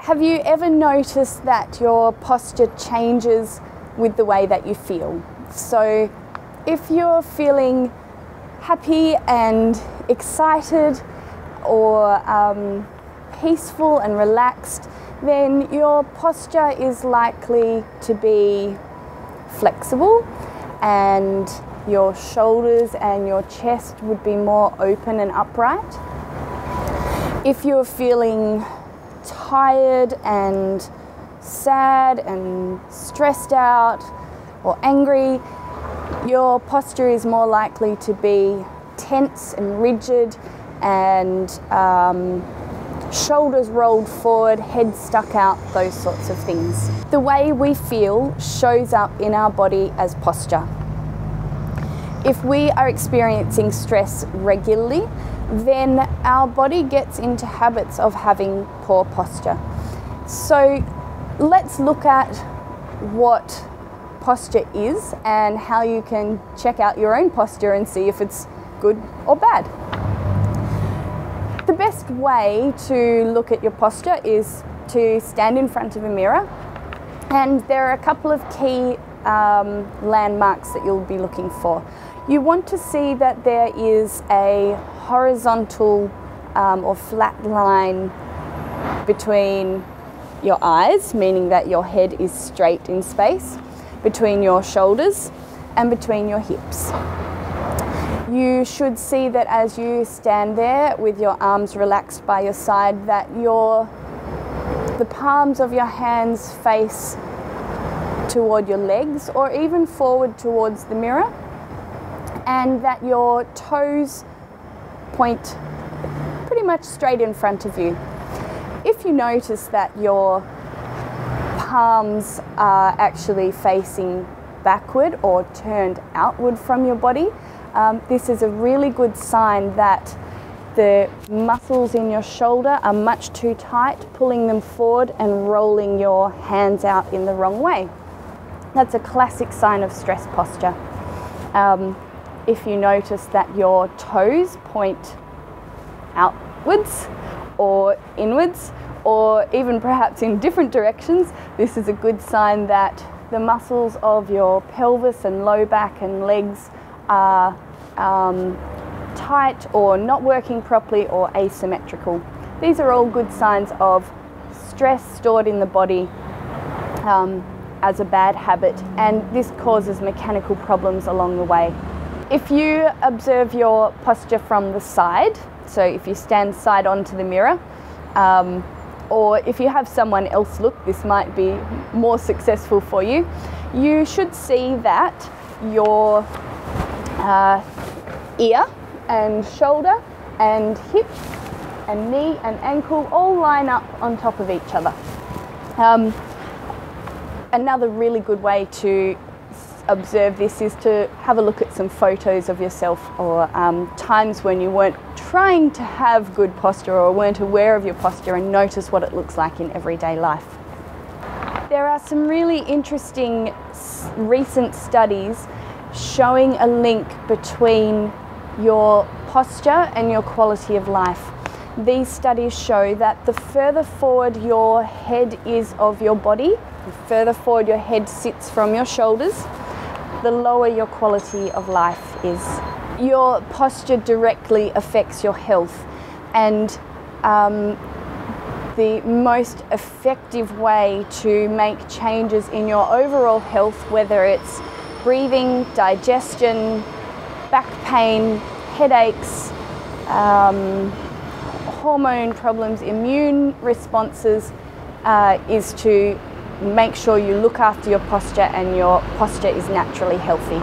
Have you ever noticed that your posture changes with the way that you feel? So if you're feeling happy and excited or peaceful and relaxed, then your posture is likely to be flexible and your shoulders and your chest would be more open and upright. If you're feeling tired and sad and stressed out or angry, your posture is more likely to be tense and rigid and shoulders rolled forward, head stuck out, those sorts of things. The way we feel shows up in our body as posture. If we are experiencing stress regularly, then our body gets into habits of having poor posture. So let's look at what posture is and how you can check out your own posture and see if it's good or bad. The best way to look at your posture is to stand in front of a mirror, and there are a couple of key landmarks that you'll be looking for. You want to see that there is a horizontal or flat line between your eyes, meaning that your head is straight in space, between your shoulders and between your hips. You should see that as you stand there with your arms relaxed by your side, that the palms of your hands face toward your legs or even forward towards the mirror, and that your toes point pretty much straight in front of you. If you notice that your palms are actually facing backward or turned outward from your body, this is a really good sign that the muscles in your shoulder are much too tight, pulling them forward and rolling your hands out in the wrong way. That's a classic sign of stress posture. If you notice that your toes point outwards or inwards, or even perhaps in different directions, this is a good sign that the muscles of your pelvis and low back and legs are tight or not working properly or asymmetrical. These are all good signs of stress stored in the body as a bad habit, and this causes mechanical problems along the way. If you observe your posture from the side, so if you stand side onto the mirror, or if you have someone else look, this might be more successful for you, you should see that your ear and shoulder and hip and knee and ankle all line up on top of each other. Another really good way to observe this is to have a look at some photos of yourself, or times when you weren't trying to have good posture or weren't aware of your posture, and notice what it looks like in everyday life. There are some really interesting recent studies showing a link between your posture and your quality of life. These studies show that the further forward your head is of your body, the further forward your head sits from your shoulders, the lower your quality of life is. Your posture directly affects your health, and the most effective way to make changes in your overall health, whether it's breathing, digestion, back pain, headaches, hormone problems, immune responses, is to make sure you look after your posture and your posture is naturally healthy.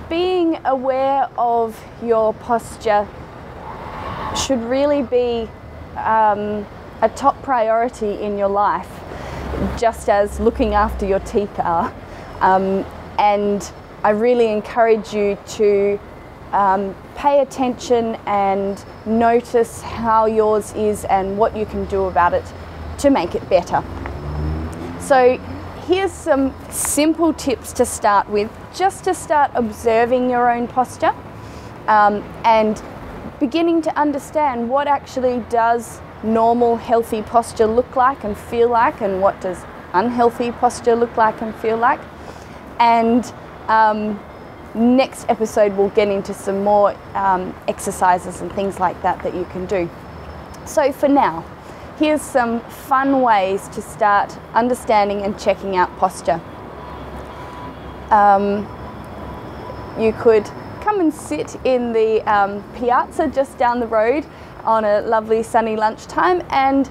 Being aware of your posture should really be a top priority in your life, just as looking after your teeth are. And I really encourage you to pay attention and notice how yours is and what you can do about it to make it better. So here's some simple tips to start with, just to start observing your own posture and beginning to understand what actually does normal healthy posture look like and feel like, and what does unhealthy posture look like and feel like. And next episode we'll get into some more exercises and things like that that you can do. So for now, here's some fun ways to start understanding and checking out posture. You could come and sit in the piazza just down the road on a lovely sunny lunchtime and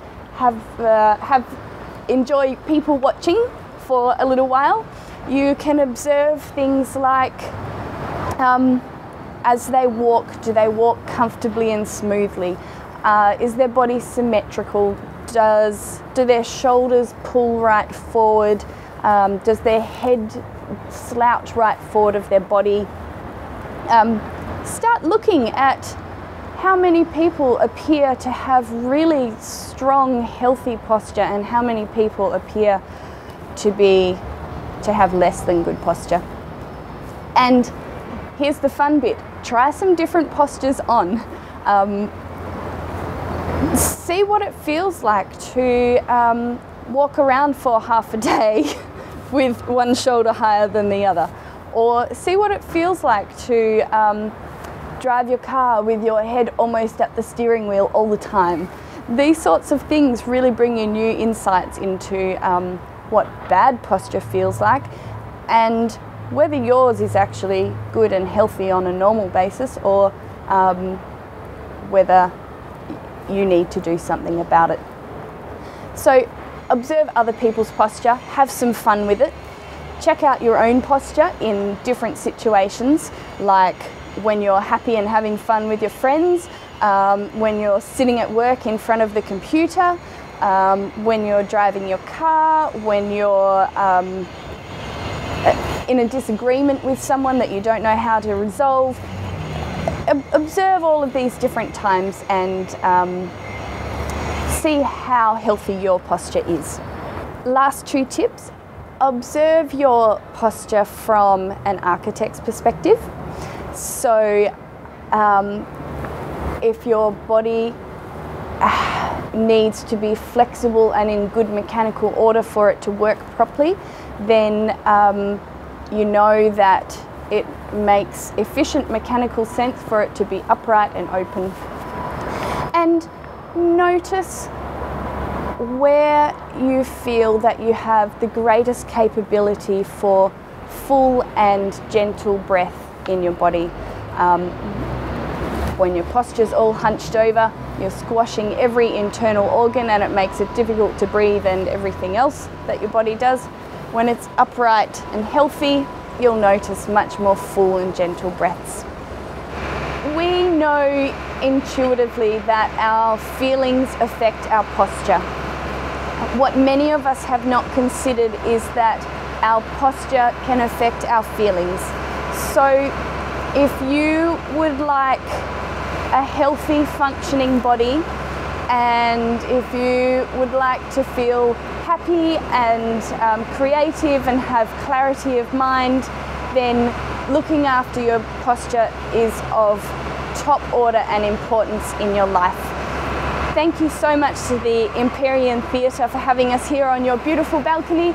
enjoy people watching for a little while. You can observe things like as they walk, do they walk comfortably and smoothly? Is their body symmetrical? Do their shoulders pull right forward? Does their head slouch right forward of their body? Start looking at how many people appear to have really strong, healthy posture and how many people appear to have less than good posture. And here's the fun bit. Try some different postures on. See what it feels like to walk around for half a day with one shoulder higher than the other. Or see what it feels like to drive your car with your head almost at the steering wheel all the time. These sorts of things really bring you new insights into what bad posture feels like and whether yours is actually good and healthy on a normal basis, or whether you need to do something about it. So observe other people's posture, have some fun with it. Check out your own posture in different situations, like when you're happy and having fun with your friends, when you're sitting at work in front of the computer, when you're driving your car, when you're in a disagreement with someone that you don't know how to resolve. Observe all of these different times and see how healthy your posture is. Last 2 tips. Observe your posture from an architect's perspective. So if your body needs to be flexible and in good mechanical order for it to work properly, then you know that it makes efficient mechanical sense for it to be upright and open. And notice where you feel that you have the greatest capability for full and gentle breath in your body. When your posture's all hunched over, you're squashing every internal organ and it makes it difficult to breathe and everything else that your body does. When it's upright and healthy, you'll notice much more full and gentle breaths. We know intuitively that our feelings affect our posture. What many of us have not considered is that our posture can affect our feelings. So if you would like a healthy, functioning body, and if you would like to feel happy and creative and have clarity of mind, then looking after your posture is of top order and importance in your life. Thank you so much to the Empyrean Theatre for having us here on your beautiful balcony.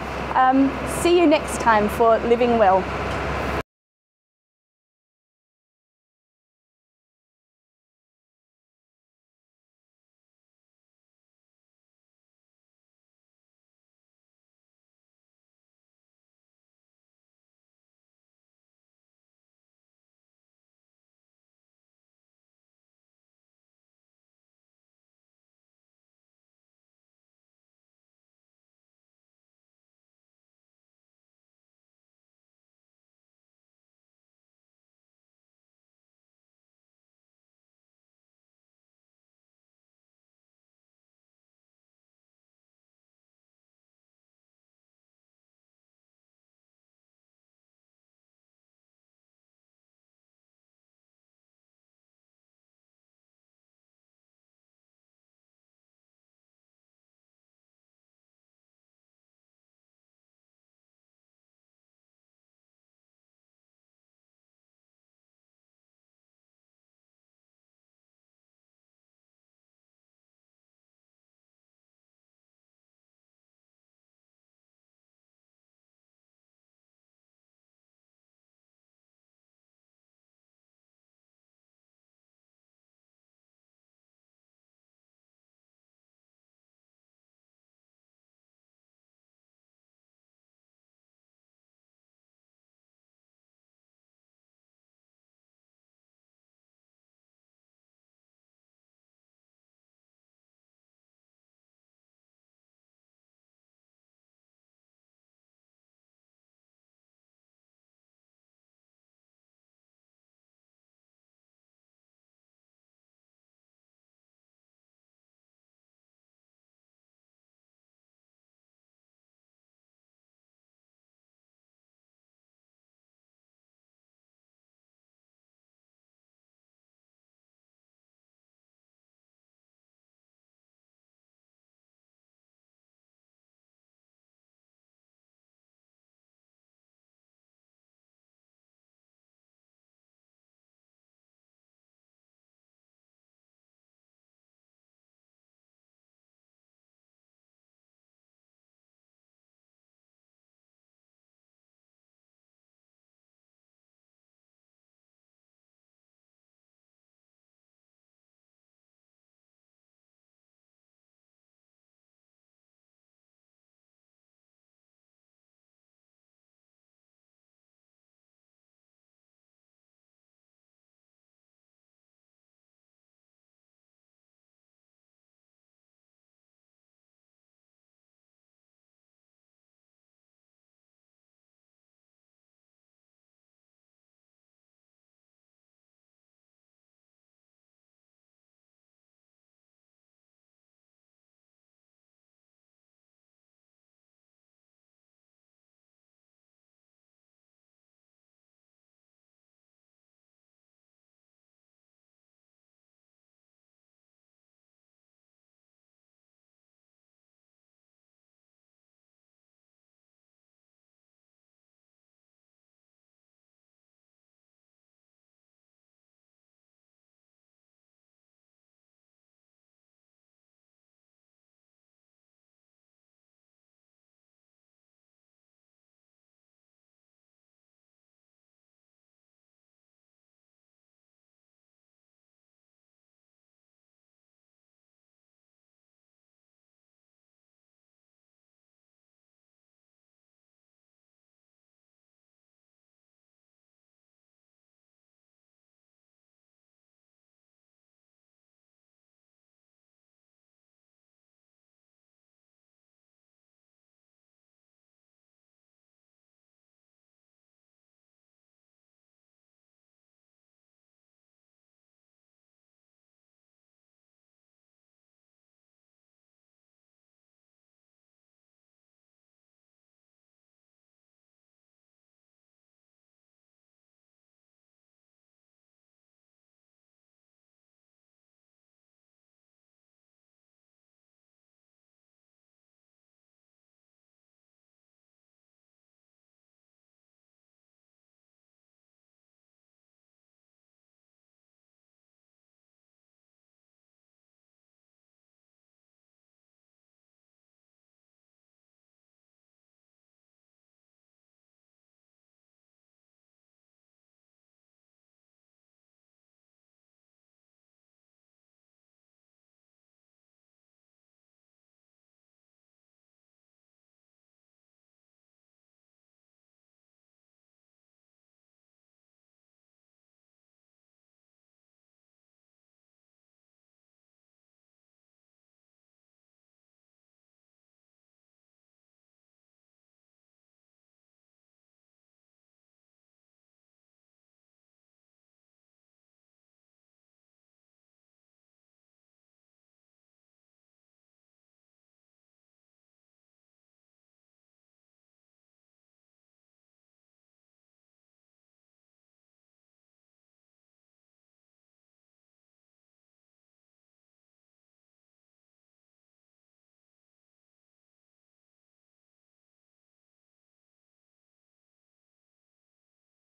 See you next time for Living Well.